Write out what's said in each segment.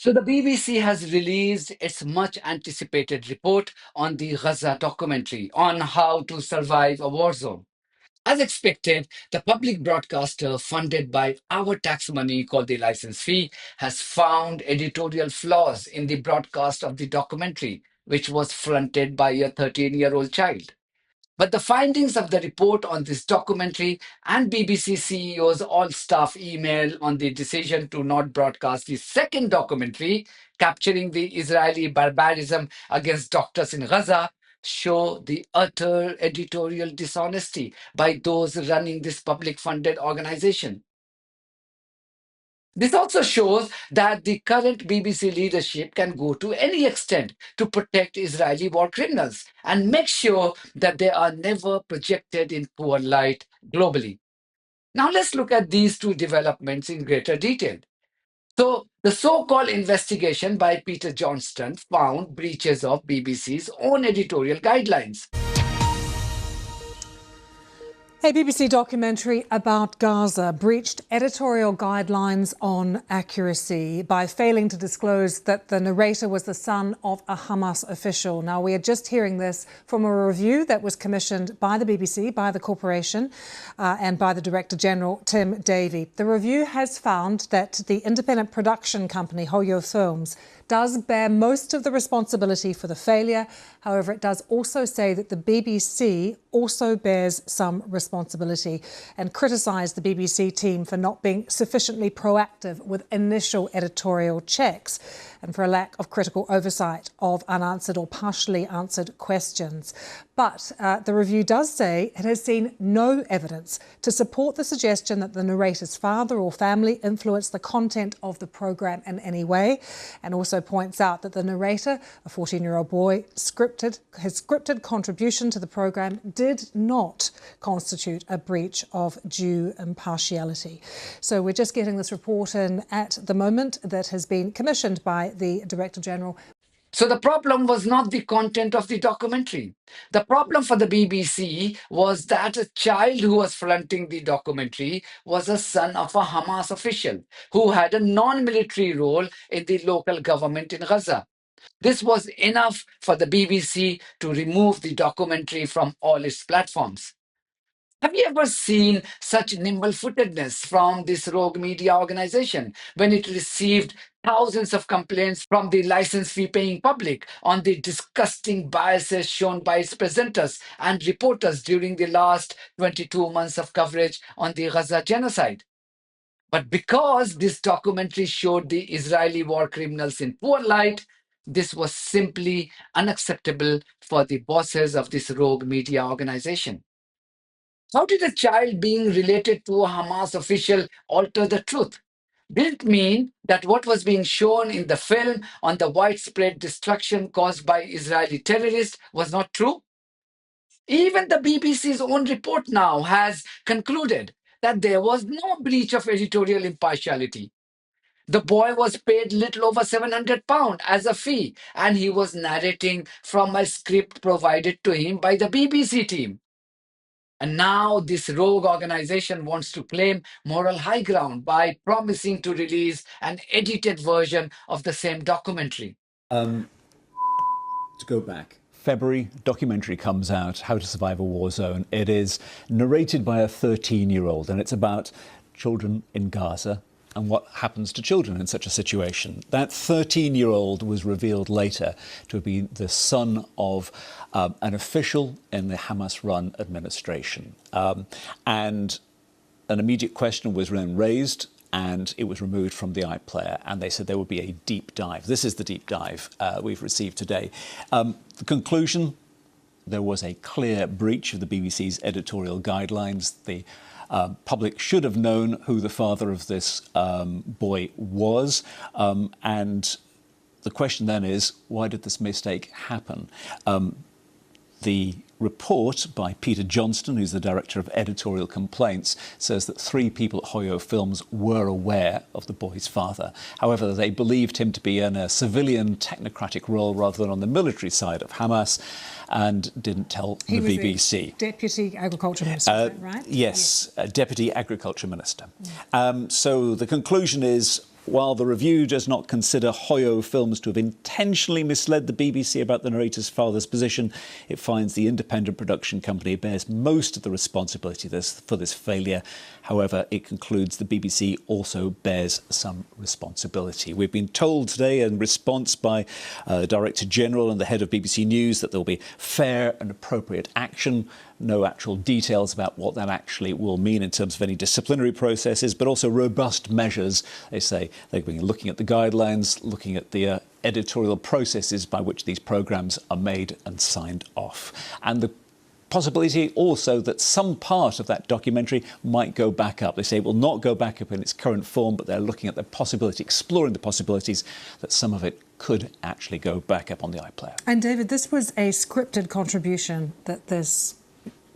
So the BBC has released its much anticipated report on the Gaza documentary on how to survive a war zone. As expected, the public broadcaster, funded by our tax money called the license fee, has found editorial flaws in the broadcast of the documentary, which was fronted by a 13-year-old child. But the findings of the report on this documentary and BBC CEO's all staff email on the decision to not broadcast the second documentary capturing the Israeli barbarism against doctors in Gaza show the utter editorial dishonesty by those running this public funded organization. This also shows that the current BBC leadership can go to any extent to protect Israeli war criminals and make sure that they are never projected in poor light globally. Now let's look at these two developments in greater detail. So, the so-called investigation by Peter Johnston found breaches of BBC's own editorial guidelines. A BBC documentary about Gaza breached editorial guidelines on accuracy by failing to disclose that the narrator was the son of a Hamas official. Now, we are just hearing this from a review that was commissioned by the BBC, by the corporation, and by the Director General, Tim Davie. The review has found that the independent production company, Hoyo Films, does bear most of the responsibility for the failure. However, it does also say that the BBC also bears some responsibility and criticised the BBC team for not being sufficiently proactive with initial editorial checks and for a lack of critical oversight of unanswered or partially answered questions. But the review does say it has seen no evidence to support the suggestion that the narrator's father or family influenced the content of the programme in any way, and also points out that the narrator, a 14-year-old boy, his scripted contribution to the programme did not constitute a breach of due impartiality. So we're just getting this report in at the moment that has been commissioned by the Director General. So the problem was not the content of the documentary. The problem for the BBC was that a child who was fronting the documentary was a son of a Hamas official who had a non-military role in the local government in Gaza. This was enough for the BBC to remove the documentary from all its platforms. Have you ever seen such nimble-footedness from this rogue media organization when it received thousands of complaints from the license fee-paying public on the disgusting biases shown by its presenters and reporters during the last 22 months of coverage on the Gaza genocide? But because this documentary showed the Israeli war criminals in poor light, this was simply unacceptable for the bosses of this rogue media organization. How did a child being related to a Hamas official alter the truth? Did it mean that what was being shown in the film on the widespread destruction caused by Israeli terrorists was not true? Even the BBC's own report now has concluded that there was no breach of editorial impartiality. The boy was paid little over £700 as a fee, and he was narrating from a script provided to him by the BBC team. And now this rogue organization wants to claim moral high ground by promising to release an edited version of the same documentary. To go back. February, documentary comes out, How to Survive a War Zone. It is narrated by a 13-year-old, and it's about children in Gaza and what happens to children in such a situation. That 13-year-old was revealed later to be the son of an official in the Hamas-run administration. And an immediate question was then raised, and it was removed from the iPlayer, and they said there would be a deep dive. This is the deep dive we've received today. The conclusion, there was a clear breach of the BBC's editorial guidelines. The public should have known who the father of this boy was, and the question then is, why did this mistake happen? The report by Peter Johnston, who's the Director of Editorial Complaints, says that 3 people at Hoyo Films were aware of the boy's father. However, they believed him to be in a civilian technocratic role rather than on the military side of Hamas, and didn't tell the BBC. The Deputy Agriculture Minister, right? Yes, Deputy Agriculture Minister. So the conclusion is, While the review does not consider Hoyo Films to have intentionally misled the BBC about the narrator's father's position, it finds the independent production company bears most of the responsibility for this failure. However, it concludes the BBC also bears some responsibility. We've been told today in response by the Director General and the head of BBC News that there will be fair and appropriate action. No actual details about what that actually will mean in terms of any disciplinary processes, but also robust measures. They say they've been looking at the guidelines, looking at the editorial processes by which these programmes are made and signed off. And the possibility also that some part of that documentary might go back up. They say it will not go back up in its current form, but they're looking at the possibility, exploring the possibilities that some of it could actually go back up on the iPlayer. And David, this was a scripted contribution that this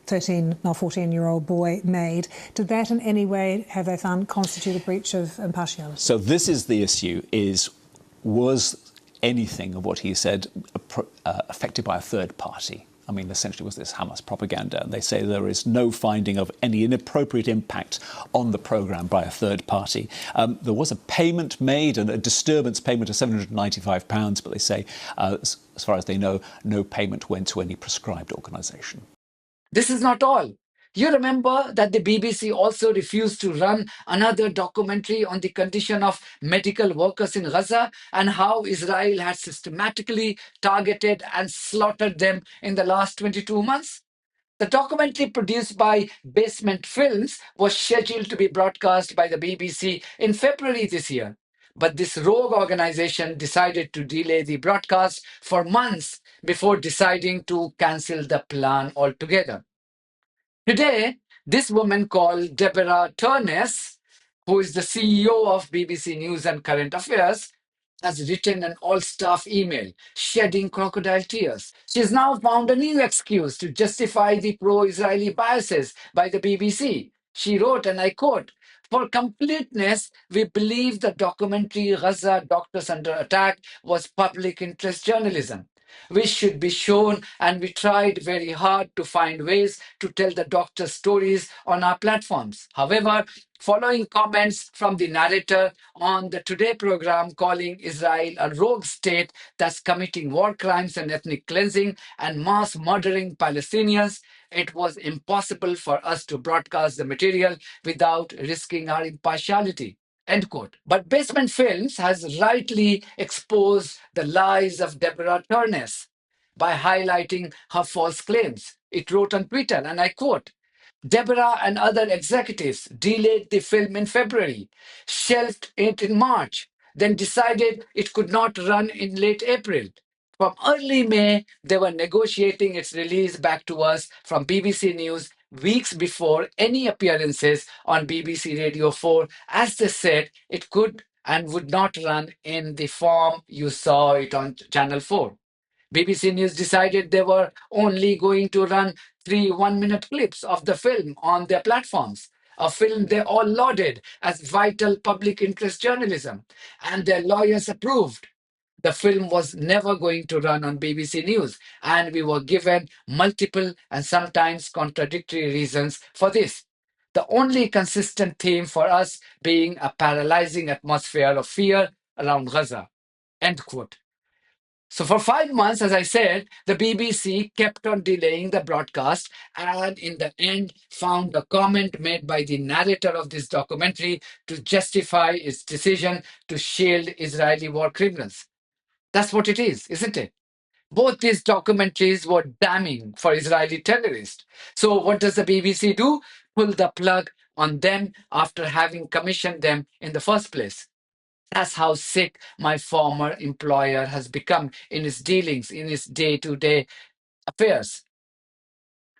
13, now 14-year-old boy made. Did that in any way, have they found, constitute a breach of impartiality? So this is the issue, was anything of what he said affected by a third party? I mean, essentially, was this Hamas propaganda? They say there is no finding of any inappropriate impact on the programme by a third party. There was a payment made, and a disturbance payment of £795, but they say, as far as they know, no payment went to any prescribed organisation. This is not all. You remember that the BBC also refused to run another documentary on the condition of medical workers in Gaza and how Israel had systematically targeted and slaughtered them in the last 22 months? The documentary produced by Basement Films was scheduled to be broadcast by the BBC in February this year. But this rogue organization decided to delay the broadcast for months before deciding to cancel the plan altogether. Today, this woman called Deborah Turness, who is the CEO of BBC News and Current Affairs, has written an all-staff email shedding crocodile tears. She has now found a new excuse to justify the pro-Israeli biases by the BBC. She wrote, and I quote, "For completeness, we believe the documentary Gaza Doctors Under Attack was public interest journalism, which should be shown, and we tried very hard to find ways to tell the doctor's stories on our platforms. However, following comments from the narrator on the Today program calling Israel a rogue state that's committing war crimes and ethnic cleansing and mass murdering Palestinians, it was impossible for us to broadcast the material without risking our impartiality." End quote. But Basement Films has rightly exposed the lies of Deborah Turness by highlighting her false claims. It wrote on Twitter, and I quote, "Deborah and other executives delayed the film in February, shelved it in March, then decided it could not run in late April. From early May, they were negotiating its release back to us from BBC News weeks before any appearances on BBC Radio 4, as they said it could and would not run in the form you saw it on Channel 4. BBC News decided they were only going to run 3 one-minute clips of the film on their platforms, a film they all lauded as vital public interest journalism, and their lawyers approved. The film was never going to run on BBC News, and we were given multiple and sometimes contradictory reasons for this. The only consistent theme for us being a paralyzing atmosphere of fear around Gaza." End quote. So for 5 months, as I said, the BBC kept on delaying the broadcast and in the end found a comment made by the narrator of this documentary to justify its decision to shield Israeli war criminals. That's what it is, isn't it? Both these documentaries were damning for Israeli terrorists. So what does the BBC do? Pull the plug on them after having commissioned them in the first place. That's how sick my former employer has become in his dealings, in his day-to-day affairs.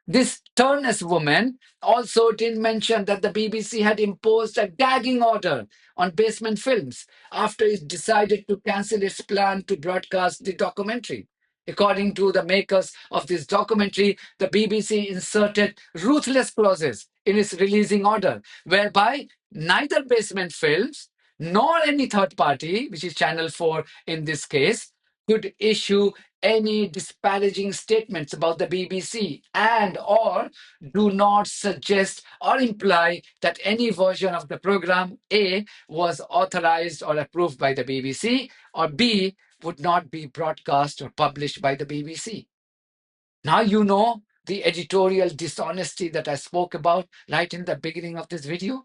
This Turness woman also didn't mention that the BBC had imposed a gagging order on Basement Films after it decided to cancel its plan to broadcast the documentary. According to the makers of this documentary, the BBC inserted ruthless clauses in its releasing order, whereby neither Basement Films nor any third party, which is Channel 4 in this case, could issue any disparaging statements about the BBC and or do not suggest or imply that any version of the program A was authorized or approved by the BBC or B would not be broadcast or published by the BBC. Now you know the editorial dishonesty that I spoke about right in the beginning of this video.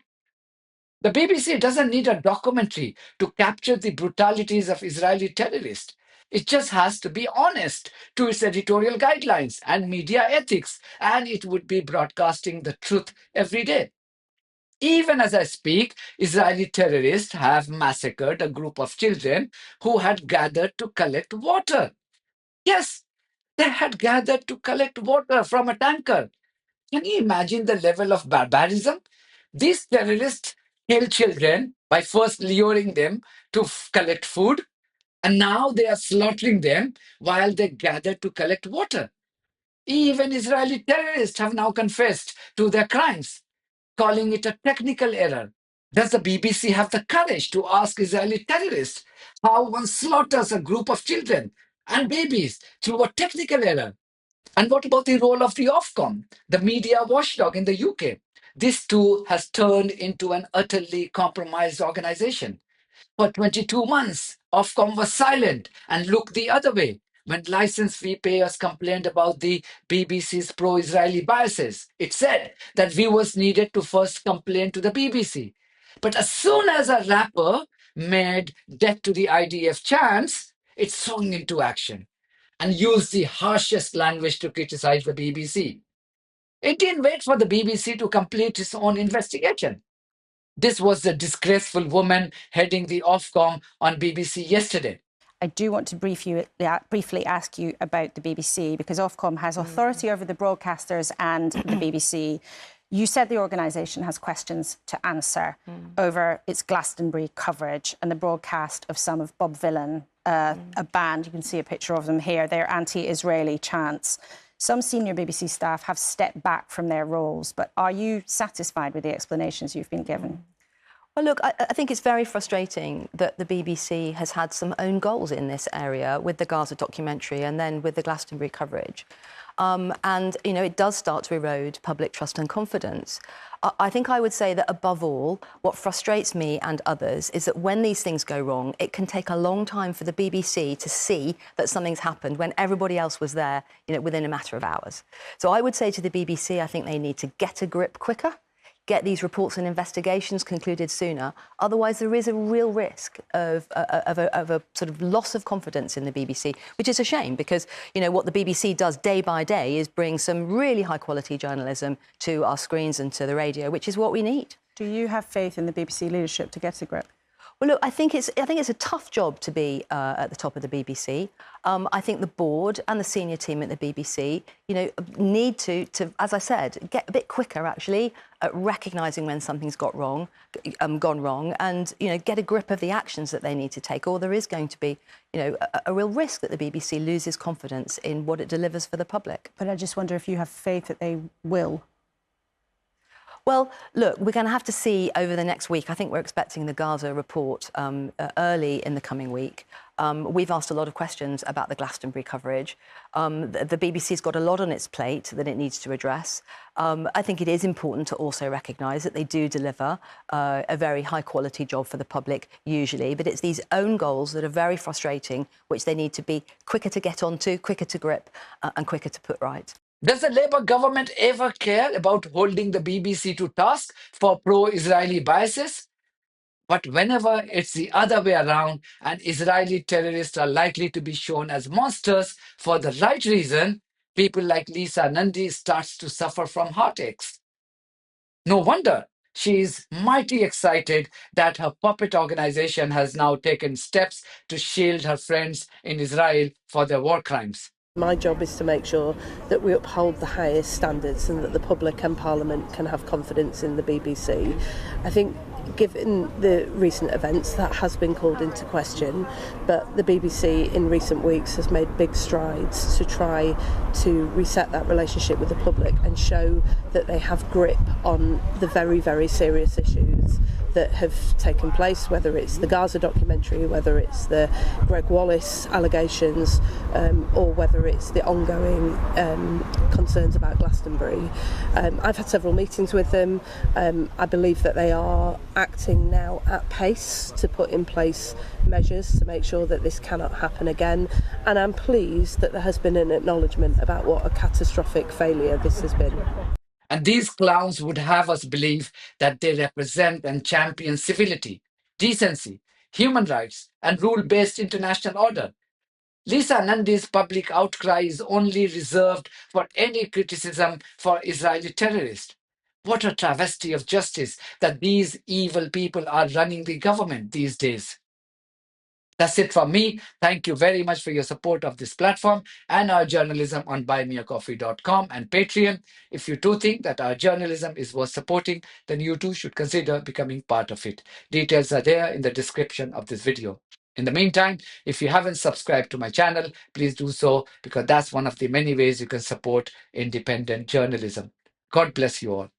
The BBC doesn't need a documentary to capture the brutalities of Israeli terrorists. It just has to be honest to its editorial guidelines and media ethics, and it would be broadcasting the truth every day. Even as I speak, Israeli terrorists have massacred a group of children who had gathered to collect water. Yes, they had gathered to collect water from a tanker. Can you imagine the level of barbarism? These terrorists kill children by first luring them to collect food, and now they are slaughtering them while they gather to collect water. Even Israeli terrorists have now confessed to their crimes, calling it a technical error. Does the BBC have the courage to ask Israeli terrorists how one slaughters a group of children and babies through a technical error? And what about the role of the Ofcom, the media watchdog in the UK? This too has turned into an utterly compromised organization. For 22 months, Ofcom was silent and looked the other way when license fee payers complained about the BBC's pro-Israeli biases. It said that viewers needed to first complain to the BBC. But as soon as a rapper made Death to the IDF chants, it swung into action and used the harshest language to criticize the BBC. It didn't wait for the BBC to complete its own investigation. This was the disgraceful woman heading the Ofcom on BBC yesterday. I do want to briefly ask you about the BBC, because Ofcom has authority over the broadcasters and the BBC. You said the organisation has questions to answer over its Glastonbury coverage and the broadcast of some of Bob Vylan, a band. You can see a picture of them here. They're anti-Israeli chants. Some senior BBC staff have stepped back from their roles, but are you satisfied with the explanations you've been given? Well, look, I think it's very frustrating that the BBC has had some own goals in this area with the Gaza documentary and then with the Glastonbury coverage. And, you know, it does start to erode public trust and confidence. I think I would say that, above all, what frustrates me and others is that when these things go wrong, it can take a long time for the BBC to see that something's happened when everybody else was there, you know, within a matter of hours. So I would say to the BBC, I think they need to get a grip quicker, get these reports and investigations concluded sooner. Otherwise, there is a real risk of a sort of loss of confidence in the BBC, which is a shame because, you know, what the BBC does day by day is bring some really high-quality journalism to our screens and to the radio, which is what we need. Do you have faith in the BBC leadership to get a grip? Well, look, I think it's a tough job to be at the top of the BBC. I think the board and the senior team at the BBC, you know, need to, as I said, get a bit quicker, actually, at recognising when something's gone wrong, and, you know, get a grip of the actions that they need to take, or there is going to be, you know, a real risk that the BBC loses confidence in what it delivers for the public. But I just wonder if you have faith that they will. Well, look, we're going to have to see over the next week. I think we're expecting the Gaza report early in the coming week. We've asked a lot of questions about the Glastonbury coverage. The BBC's got a lot on its plate that it needs to address. I think it is important to also recognise that they do deliver a very high-quality job for the public, usually, but it's these own goals that are very frustrating, which they need to be quicker to get onto, quicker to grip and quicker to put right. Does the Labour government ever care about holding the BBC to task for pro-Israeli biases? But whenever it's the other way around and Israeli terrorists are likely to be shown as monsters for the right reason, people like Lisa Nandi starts to suffer from heartaches. No wonder she is mighty excited that her puppet organization has now taken steps to shield her friends in Israel for their war crimes. My job is to make sure that we uphold the highest standards and that the public and Parliament can have confidence in the BBC. I think, given the recent events, that has been called into question, but the BBC in recent weeks has made big strides to try to reset that relationship with the public and show that they have grip on the very, very serious issues that have taken place, whether it's the Gaza documentary, whether it's the Greg Wallace allegations, or whether it's the ongoing concerns about Glastonbury. I've had several meetings with them. I believe that they are acting now at pace to put in place measures to make sure that this cannot happen again, and I'm pleased that there has been an acknowledgement about what a catastrophic failure this has been. And these clowns would have us believe that they represent and champion civility, decency, human rights, and rule-based international order. Lisa Nandi's public outcry is only reserved for any criticism for Israeli terrorists. What a travesty of justice that these evil people are running the government these days. That's it from me. Thank you very much for your support of this platform and our journalism on buymeacoffee.com and Patreon. If you do think that our journalism is worth supporting, then you too should consider becoming part of it. Details are there in the description of this video. In the meantime, if you haven't subscribed to my channel, please do so, because that's one of the many ways you can support independent journalism. God bless you all.